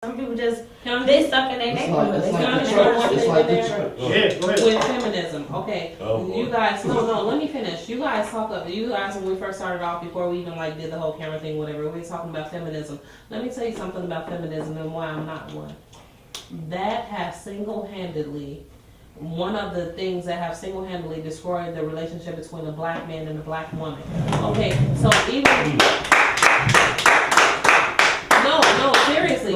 Some people just, they stuck in their neighborhood. It's like the church. Yeah, go ahead. With feminism, okay. Oh, You guys, no, let me finish. You guys when we first started off, before we even like did the whole camera thing, whatever, we were talking about feminism. Let me tell you something about feminism and why I'm not one. That has single-handedly, one of the things that have single-handedly destroyed the relationship between a black man and a black woman. Okay, so even... No, seriously.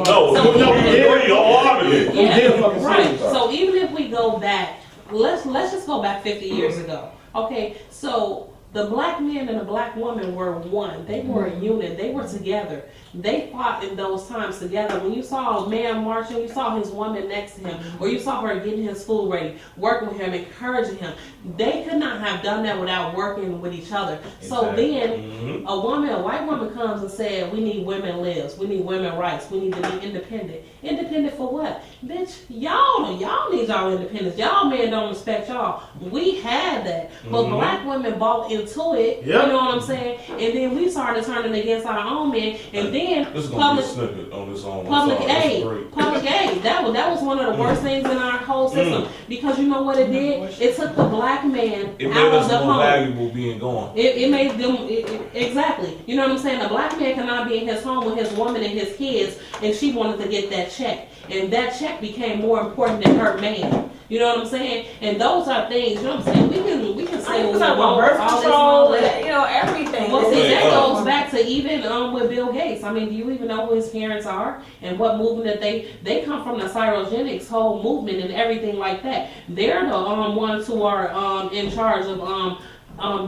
Right. So even if we go back, let's just go back 50 years ago. Okay, so the black man and the black woman were one. They were a unit. They were together. They fought in those times together. When you saw a man marching, you saw his woman next to him, or you saw her getting his food ready, working with him, encouraging him. They could not have done that without working with each other. So then a white woman comes and said, we need women lives, we need women rights, we need to be independent. Independent for what? Bitch, y'all need y'all independence. Y'all men don't respect y'all. We had that. But black women bought into it, you know what I'm saying? And then we started turning against our own men, and then this is gonna be a snippet on this own. public aid. That was one of the worst things in our whole system, because you know what it did? It took the black man out of the home. Valuable being gone. It made them exactly. You know what I'm saying? The black man cannot be in his home with his woman and his kids, and she wanted to get that check, and that check became more important than her man. You know what I'm saying? And those are things. You know what I'm saying? We can say what we want, birth control, everything. Well, see, that goes back to even with Bill Gates. I mean, do you even know who his parents are and what movement that they come from? The cryogenics whole movement and everything like that. They're the ones who are in charge of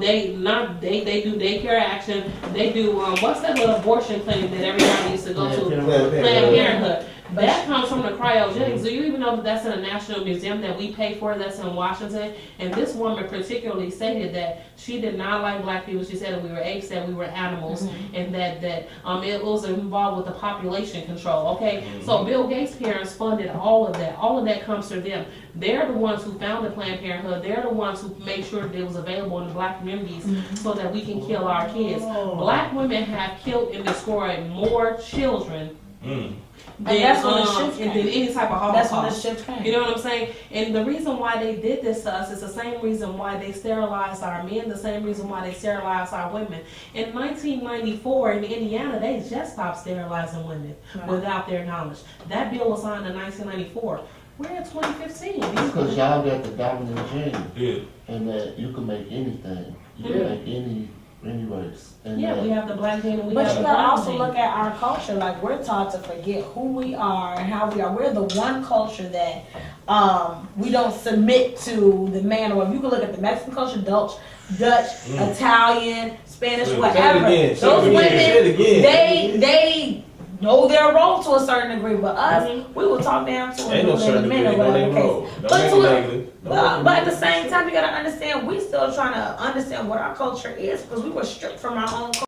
they do daycare action. They do what's that little abortion clinic that everybody used to go to? Planned Parenthood. That comes from the cryogenics. Do you even know that that's in a national museum that we pay for? That's in Washington. And this woman particularly stated that she did not like black people. She said that we were apes, that we were animals, and that it was involved with the population control. Okay, so Bill Gates' parents funded all of that. All of that comes from them. They're the ones who founded Planned Parenthood. They're the ones who made sure that it was available in the black communities so that we can kill our kids. Black women have killed and destroyed more children. Than any type of Holocaust. That's when the shift came. You know what I'm saying? And the reason why they did this to us is the same reason why they sterilized our men, the same reason why they sterilized our women. In 1994 in Indiana, they just stopped sterilizing women without their knowledge. That bill was signed in 1994. We're in 2015. Because y'all got the dominant gene. Yeah. And that you can make anything. You can make any race. And we have the black gene and we have the brown gene. But you gotta also look at our culture. Like, we're taught to forget who we are and how we are. We're the one culture that we don't submit to the man. Or if you can look at the Mexican culture, Dutch, Italian, Spanish, whatever. Those women, they know their role to a certain degree, but us, we will talk down to them in a minute, whatever the case. But at the same time, you gotta understand, we still trying to understand what our culture is, because we were stripped from our own culture.